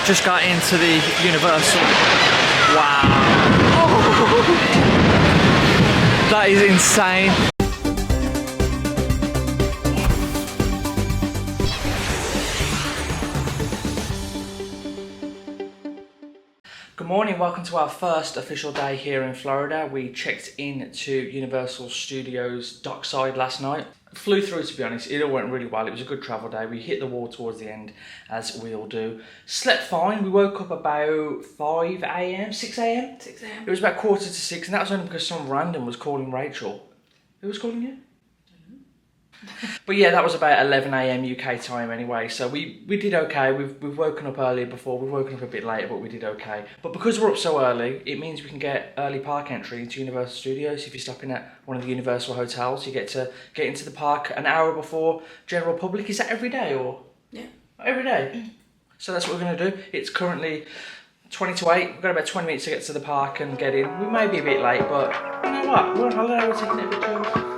Just got into the Universal. Wow. Oh. That is insane. Good morning, welcome to our first official day here in Florida. We checked in to Universal Studios Dockside last night. Flew through, to be honest. It all went really well. It was a good travel day. We hit the wall towards the end, as we all do. Slept fine. We woke up about 5 a.m, 6 a.m? 6 a.m. It was about 5:45, and that was only because some random was calling Rachel. Who was calling you? But yeah, that was about 11 a.m. UK time anyway, so we did okay. We've woken up earlier before, we've woken up a bit later, but we did okay. But because we're up so early, it means we can get early park entry into Universal Studios. If you're stopping at one of the Universal hotels, you get to get into the park an hour before general public. Is that every day or? Yeah. Every day? So that's what we're going to do. It's currently 20 to 8. We've got about 20 minutes to get to the park and get in. We may be a bit late, but you know what? We're on holiday, we're taking it a bit chill.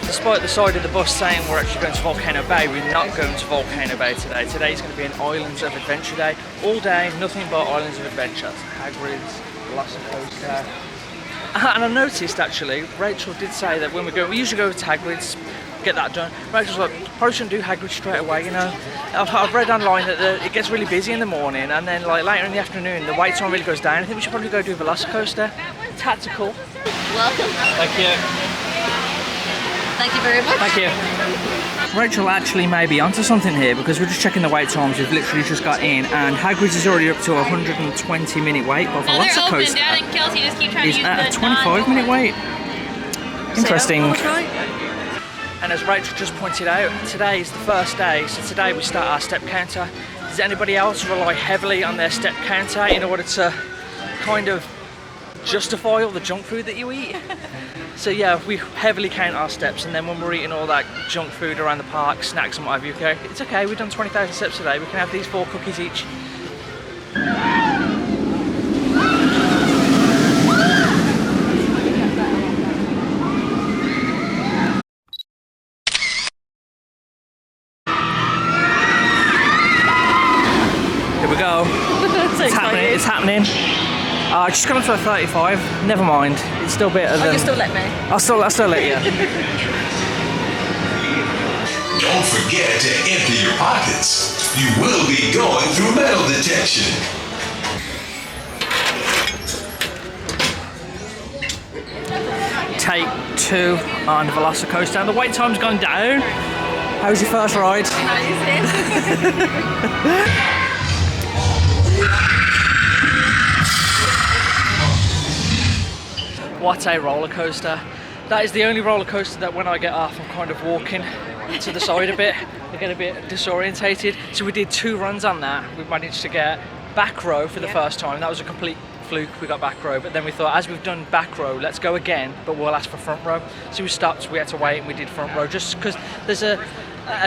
Despite the side of the bus saying we're actually going to Volcano Bay, we're not going to Volcano Bay today. Today's going to be an Islands of Adventure day. All day, nothing but Islands of Adventure. Hagrid's, Velocicoaster. And I noticed actually, Rachel did say that when we go, we usually go to Hagrid's, get that done. Rachel's like, probably shouldn't do Hagrid straight away, you know. I've read online that it gets really busy in the morning, and then like later in the afternoon, the wait time really goes down. I think we should probably go do Velocicoaster. Tactical. Welcome. Thank you. Thank you very much. Thank you. Rachel actually may be onto something here because we're just checking the wait times. We've literally just got in, and Hagrid's is already up to a 120-minute wait, but Velocicoaster is at a 25-minute wait. Interesting. And as Rachel just pointed out, today is the first day, so today we start our step counter. Does anybody else rely heavily on their step counter in order to kind of justify all the junk food that you eat? So yeah, we heavily count our steps, and then when we're eating all that junk food around the park, snacks and what have you, okay, it's okay, we've done 20,000 steps today, we can have these 4 cookies each. Here we go. It's happening. I just got up to a 35. Never mind. It's still better than. You still let me? I'll still let you. Don't forget to empty your pockets. You will be going through metal detection. Take 2 on Velocicoaster, and the wait time's gone down. How was your first ride? What a roller coaster. That is the only roller coaster that when I get off, I'm kind of walking to the side a bit. I get a bit disorientated. So we did 2 runs on that. We managed to get back row for the first time. That was a complete fluke, we got back row. But then we thought, as we've done back row, let's go again, but we'll ask for front row. So we stopped, we had to wait, and we did front row, just because there's a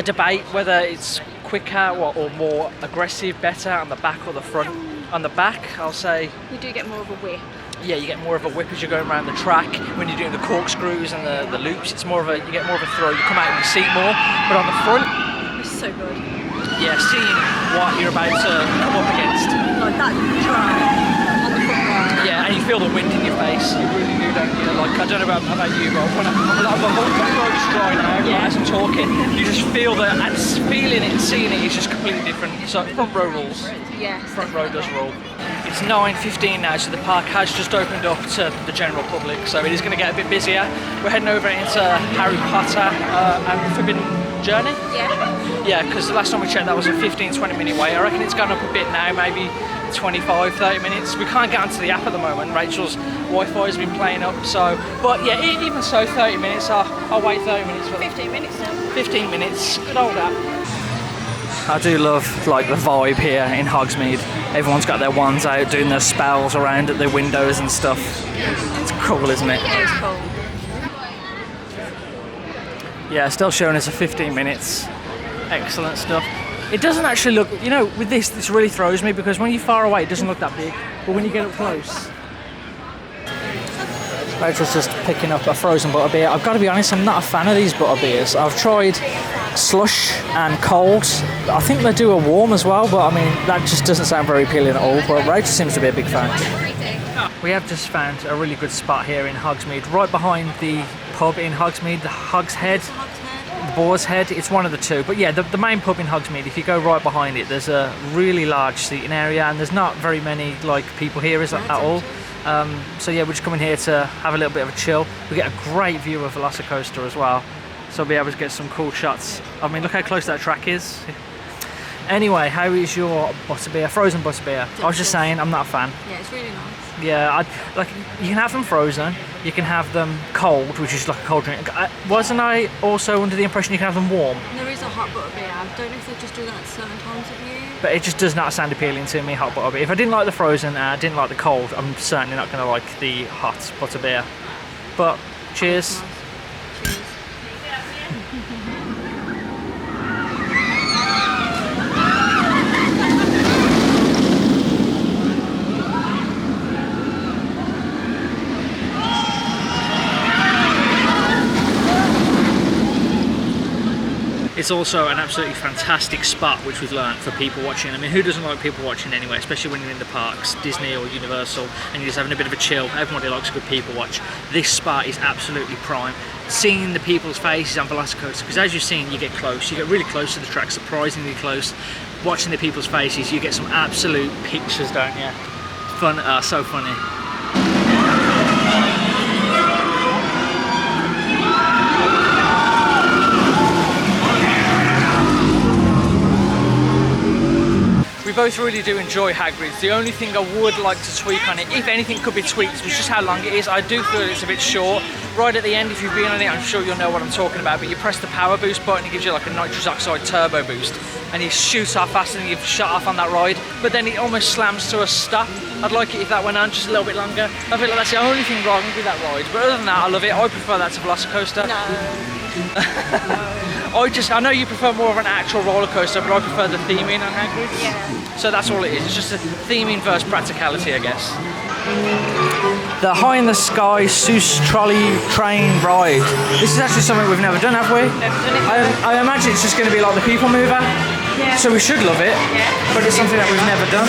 debate whether it's quicker or more aggressive, better on the back or the front. On the back, I'll say... You do get more of a whip. Yeah, you get more of a whip as you're going around the track. When you're doing the corkscrews and the loops, it's more of a, you get more of a throw. You come out in the seat more, but on the front, It's so good. yeah, seeing what you're about to come up against. Like that drive on the front row. Yeah, and you feel the wind in your face. You really do, don't you? Like, I don't know about you, but when my throat's dry now, as I'm talking, you just feel that, and feeling it and seeing it is just completely different. So front row rules. Yes. Front row does rule. It's 9:15 now, so the park has just opened up to the general public, so it is going to get a bit busier. We're heading over into Harry Potter and Forbidden Journey. Yeah. Yeah, because the last time we checked that was a 15-20 minute wait. I reckon it's gone up a bit now, maybe 25, 30 minutes. We can't get onto the app at the moment. Rachel's Wi-Fi has been playing up, so, but yeah, even so, 30 minutes. I'll wait 30 minutes for 15 minutes now. 15 minutes, good old app. I do love like the vibe here in Hogsmeade. Everyone's got their wands out doing their spells around at their windows and stuff. It's cool, isn't it? It is cool. Yeah, still showing us a 15 minutes. Excellent stuff. It doesn't actually look, you know, with this really throws me because when you're far away it doesn't look that big, but when you get up close. Rachel's just picking up a frozen butterbeer. I've got to be honest, I'm not a fan of these butterbeers. I've tried slush and cold. I think they do a warm as well, but I mean, that just doesn't sound very appealing at all, but Rachel seems to be a big fan. We have just found a really good spot here in Hogsmeade, right behind the pub in Hogsmeade, the Hog's Head. The Boar's Head, it's one of the two, but yeah, the main pub in Hogsmeade, if you go right behind it, there's a really large seating area and there's not very many like people here at all. So yeah, we're just coming here to have a little bit of a chill. We get a great view of Velocicoaster as well, so we'll be able to get some cool shots. I mean, look how close that track is. Anyway, how is your butterbeer, frozen butterbeer? I was just saying, I'm not a fan. Yeah, it's really nice. Yeah, like you can have them frozen, you can have them cold, which is like a cold drink. Wasn't I also under the impression you can have them warm? There is a hot butterbeer. I don't know if they just do that at certain times of year. But it just does not sound appealing to me, hot butterbeer. If I didn't like the frozen and I didn't like the cold, I'm certainly not going to like the hot butterbeer. But cheers. Cheers. It's also an absolutely fantastic spot, which we've learned, for people watching. I mean, who doesn't like people watching anyway, especially when you're in the parks, Disney or Universal, and you're just having a bit of a chill. Everybody likes a good people watch. This spot is absolutely prime. Seeing the people's faces on Velocicoaster, because as you've seen, you get close. You get really close to the track, surprisingly close. Watching the people's faces, you get some absolute pictures, don't you? Fun, so funny. We both really do enjoy Hagrid's. The only thing I would like to tweak on it, if anything could be tweaked, was just how long it is. I do feel it's a bit short. Right at the end, if you've been on it, I'm sure you'll know what I'm talking about, but you press the power boost button, it gives you like a nitrous oxide turbo boost, and you shoot off faster than you've shot off on that ride, but then it almost slams to a stop. I'd like it if that went on just a little bit longer. I feel like that's the only thing wrong with that ride, but other than that, I love it. I prefer that to Velocicoaster. No. I know you prefer more of an actual roller coaster, but I prefer the theming on Hagrid's. Yeah. So that's all it is. It's just a theming versus practicality, I guess. The High in the Sky Seuss Trolley Train Ride. This is actually something we've never done, have we? Never done it. I imagine it's just going to be like the People Mover. Yeah. So we should love it. Yeah. But it's something that we've never done.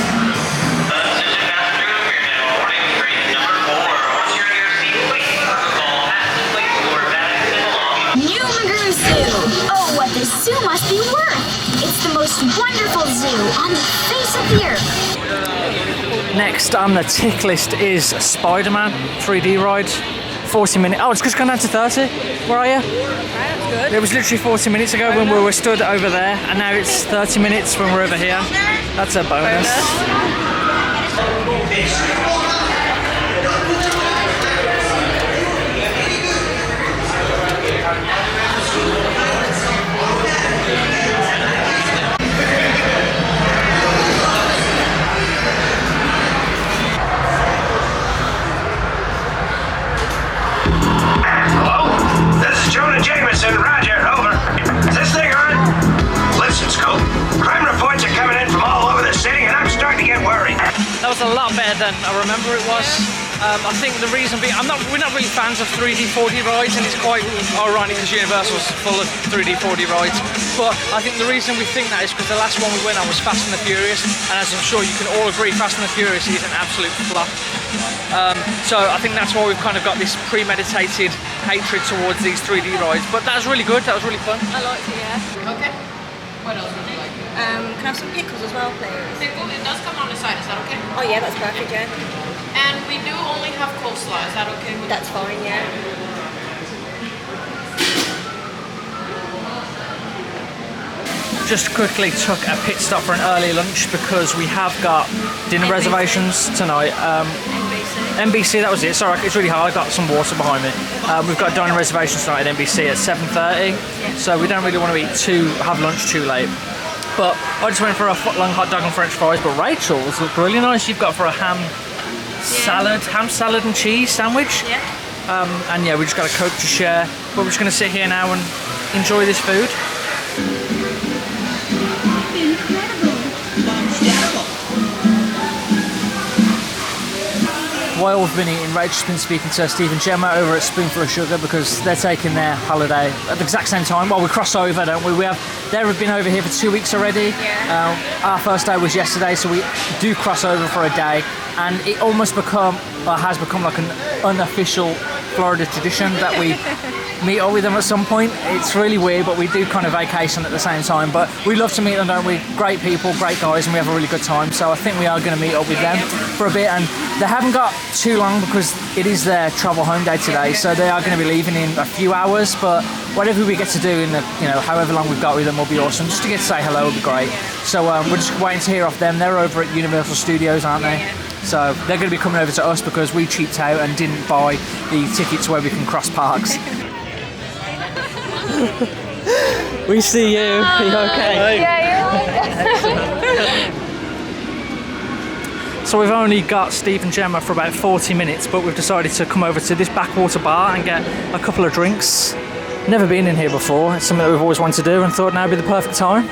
Oh, what the zoo must be worth! It's the most wonderful zoo on the face of the earth. Next on the tick list is Spider-Man 3D ride. 40 minutes. Oh, it's just gone down to 30. Where are you? Right, that's good. It was literally 40 minutes ago when we were stood over there, and now it's 30 minutes when we're over here. That's a bonus. Gemmas and Roger, over. Is this thing on? Listen, Scope. Crime reports are coming in from all over the city, and I'm starting to get worried. That was a lot better than I remember it was. I think the reason being, we're not really fans of 3D 4D rides, and it's quite ironic because Universal's full of 3D 4D rides. But I think the reason we think that is because the last one we went on was Fast and the Furious, and as I'm sure you can all agree, Fast and the Furious is an absolute flop. So I think that's why we've kind of got this premeditated hatred towards these 3D rides. But that was really good. That was really fun. I liked it, yeah. Okay. What else would you like? Can I have some pickles as well, please? Pickle, it does come on the side, is that okay? Oh yeah, that's perfect, yeah. And we do only have coleslaw, is that okay with That's fine, yeah. just quickly took a pit stop for an early lunch because we have got dinner reservations tonight. NBC, that was it. Sorry, it's really hard. I got some water behind me. We've got dining reservations tonight at NBC at 7:30, so we don't really want to have lunch too late. But I just went for a foot-long hot dog and French fries. But Rachel's look really nice. You've got for a ham salad and cheese sandwich. Yeah. And yeah, we just got a Coke to share. But we're just going to sit here now and enjoy this food. While we've been eating, Rachel's been speaking to Steve and Gemma over at Spoonfull of Sugar because they're taking their holiday at the exact same time. Well, we cross over, don't we? They've been over here for 2 weeks already. Yeah. Our first day was yesterday, so we do cross over for a day. And it almost has become like an unofficial Florida tradition that we meet up with them at some point. It's really weird, but we do kind of vacation at the same time. But we love to meet them, don't we? Great people, great guys, and we have a really good time. So I think we are going to meet up with them for a bit. And they haven't got too long because it is their travel home day today. So they are going to be leaving in a few hours. But whatever we get to do in the, however long we've got with them will be awesome. Just to get to say hello will be great. So we're just waiting to hear off them. They're over at Universal Studios, aren't they? So they're going to be coming over to us because we cheaped out and didn't buy the tickets where we can cross parks. We see you. Are you okay? Yeah, So we've only got Steve and Gemma for about 40 minutes, but we've decided to come over to this backwater bar and get a couple of drinks. Never been in here before. It's something that we've always wanted to do and thought now would be the perfect time.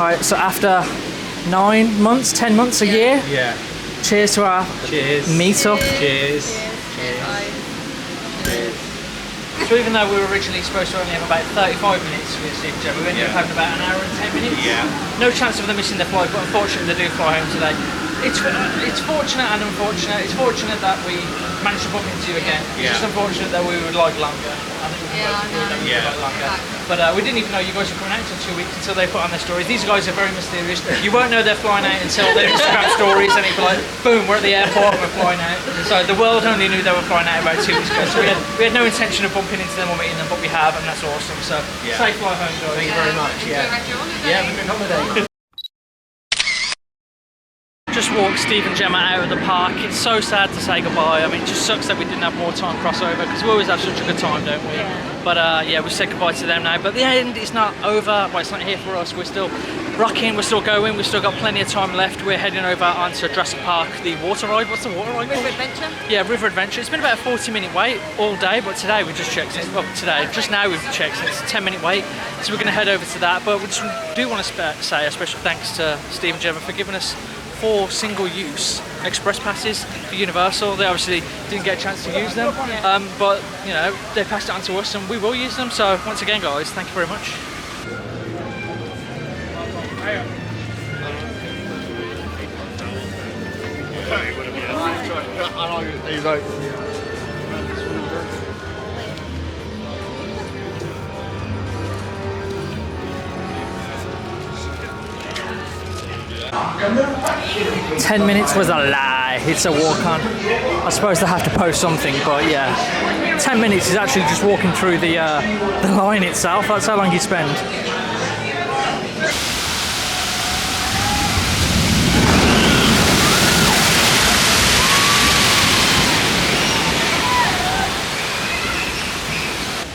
Alright, so after 9 months, 10 months, a year? Yeah. Cheers to our meet-up. Cheers. So even though we were originally supposed to only have about 35 minutes with Steve and Gemma, we ended up having about an hour and 10 minutes. Yeah. No chance of them missing their flight, but unfortunately they do fly home today. It's fortunate and unfortunate. It's fortunate that we managed to bump into you again. It's just unfortunate that we would like longer. I think we both agreed that we would like longer. But we didn't even know you guys were coming out until 2 weeks until they put on their stories. These guys are very mysterious. You won't know they're flying out until their Instagram stories, and it'd be like, boom, we're at the airport and we're flying out. So the world only knew they were flying out about 2 weeks ago. So we had no intention of bumping into them or meeting them, but we have, and that's awesome. So safe flight home, guys. Thank you very much. Yeah, we've been holiday. Just walked Steve and Gemma out of the park. It's so sad to say goodbye. I mean, it just sucks that we didn't have more time crossover because we always have such a good time, don't we? Yeah. But yeah, we said goodbye to them now. But the end is not over. Well, it's not here for us. We're still rocking. We're still going. We've still got plenty of time left. We're heading over onto Jurassic Park, the water ride. What's the water ride called? River Adventure. Yeah, River Adventure. It's been about a 40-minute wait all day, but today we just checked. Just now we've checked. It's a 10-minute wait, so we're going to head over to that. But we just do want to say a special thanks to Steve and Gemma for giving us 4 single-use express passes for Universal. They obviously didn't get a chance to use them, but they passed it on to us and we will use them. So once again, guys, thank you very much. "10 minutes was a lie." It's a walk-on. I suppose they have to post something, but yeah, 10 minutes is actually just walking through the line itself. That's how long you spend.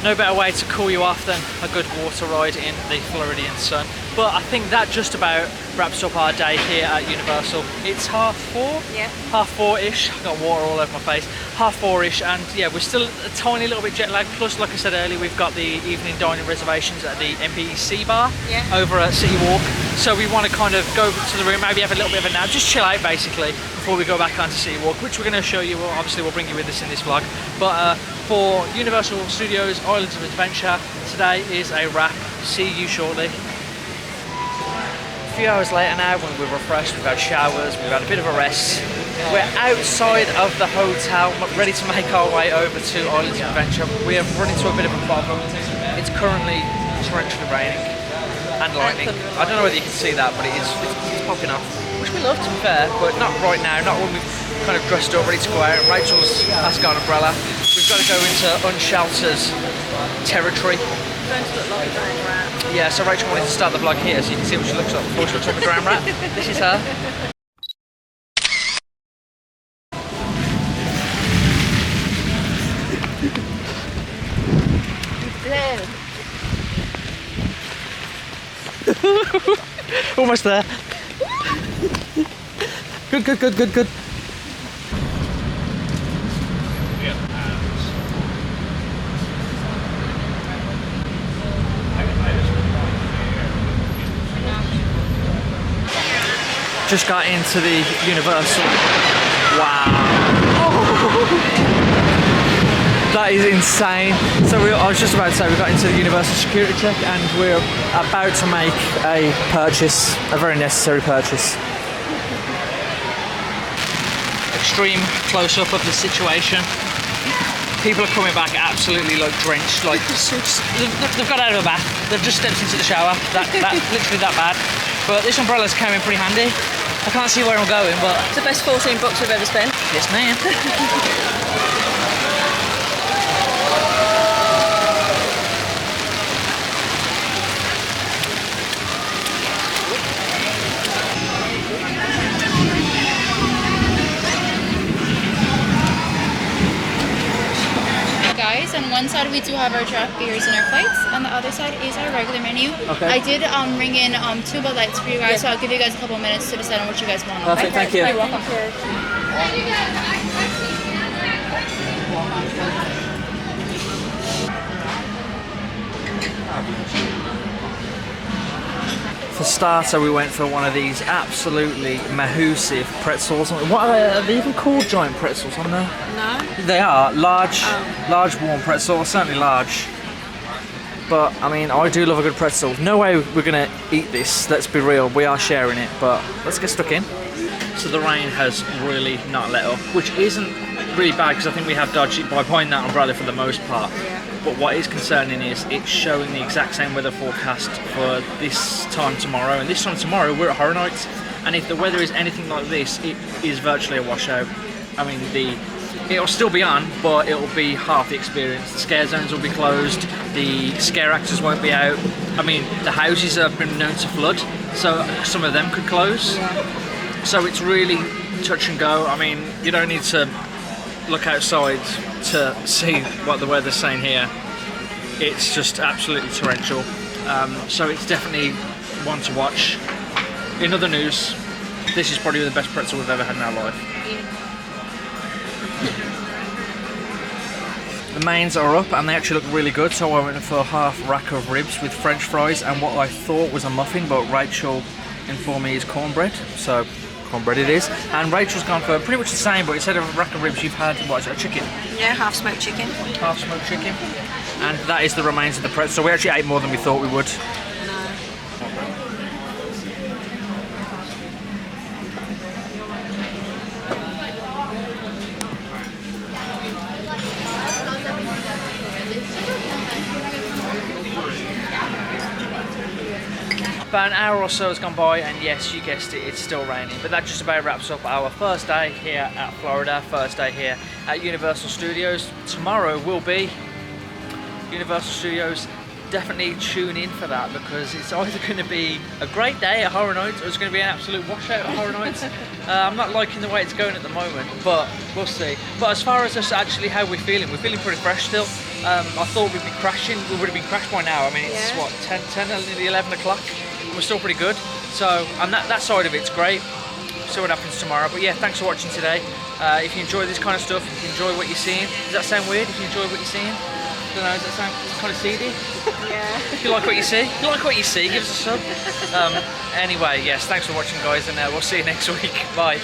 No better way to cool you off than a good water ride in the Floridian sun. But I think that just about wraps up our day here at Universal. It's 4:30? Yeah. 4:30-ish. I've got water all over my face. 4:30-ish, and yeah, we're still a tiny little bit jet lagged. Plus, like I said earlier, we've got the evening dining reservations at the NBC bar over at City Walk. So we want to kind of go to the room, maybe have a little bit of a nap, just chill out basically before we go back onto City Walk, which we're going to show you. Well, obviously, we'll bring you with us in this vlog. But for Universal Studios Islands of Adventure, today is a wrap. See you shortly. A few hours later now, when we're refreshed, we've had showers, we've had a bit of a rest. We're outside of the hotel, ready to make our way over to Islands of Adventure. We have run into a bit of a problem. It's currently torrentially raining and lightning. I don't know whether you can see that, but it's popping off, which we love, to be fair, but not right now, not when we've kind of dressed up, ready to go out. Rachel's has got an umbrella. We've got to go into unsheltered territory. Yeah, so Rachel wanted to start the vlog here so you can see what she looks like before she looks like a drowned rat. This is her. Almost there. Good. Just got into the Universal. Wow. That is insane. So I was just about to say we got into the Universal security check and we're about to make a purchase, a very necessary purchase. Extreme close-up of the situation. People are coming back absolutely like drenched, like they've got out of a bath, they've just stepped into the shower, that literally that bad. But this umbrella's came in pretty handy. I can't see where I'm going, but... It's the best 14 bucks we've ever spent. Yes, ma'am. On one side we do have our draft beers and our flights, and the other side is our regular menu. Okay. I did ring in 2 Bud Lights for you guys, so I'll give you guys a couple minutes to decide on what you guys want. Perfect, thank you. You're welcome. For starter, we went for one of these absolutely massive pretzels. What are they even called? Giant pretzels on there? No. They are large warm pretzels, certainly large. But I mean, I do love a good pretzel. No way we're gonna eat this. Let's be real. We are sharing it, but let's get stuck in. So the rain has really not let up, which isn't really bad because I think we have dodged it by buying that umbrella for the most part. But what is concerning is it's showing the exact same weather forecast for this time tomorrow. And this time tomorrow we're at Horror Nights, and if the weather is anything like this, it is virtually a washout. I mean, it'll still be on, but it'll be half the experience. The scare zones will be closed, the scare actors won't be out. I mean, the houses have been known to flood, so some of them could close. So it's really touch and go. I mean, you don't need to look outside to see what the weather's saying here. It's just absolutely torrential. So it's definitely one to watch. In other news, this is probably the best pretzel we've ever had in our life. The mains are up and they actually look really good, so I went for a half rack of ribs with French fries and what I thought was a muffin, but Rachel informed me is cornbread, so cornbread it is. And Rachel's gone for pretty much the same, but instead of a rack of ribs you've had, what is it, a chicken? Yeah, half smoked chicken. Half smoked chicken. And that is the remains of the pretzel. So we actually ate more than we thought we would. About an hour or so has gone by, and yes, you guessed it, it's still raining. But that just about wraps up our first day here at Florida, first day here at Universal Studios. Tomorrow will be Universal Studios. Definitely tune in for that, because it's either going to be a great day at Horror Nights or it's going to be an absolute washout at Horror Nights. I'm not liking the way it's going at the moment, but we'll see. But as far as just actually how we're feeling pretty fresh still. I thought we'd be crashing, we would have been crashed by now. I mean, it's what, 10, nearly 11 o'clock? We're still pretty good. So, and that side of it's great. See what happens tomorrow. But yeah, thanks for watching today. If you enjoy this kind of stuff, if you enjoy what you're seeing, does that sound weird? If you enjoy what you're seeing? I don't know, does that sound kind of seedy? Yeah. If you like what you see, give us a sub. Anyway, yes, thanks for watching guys, and we'll see you next week. Bye.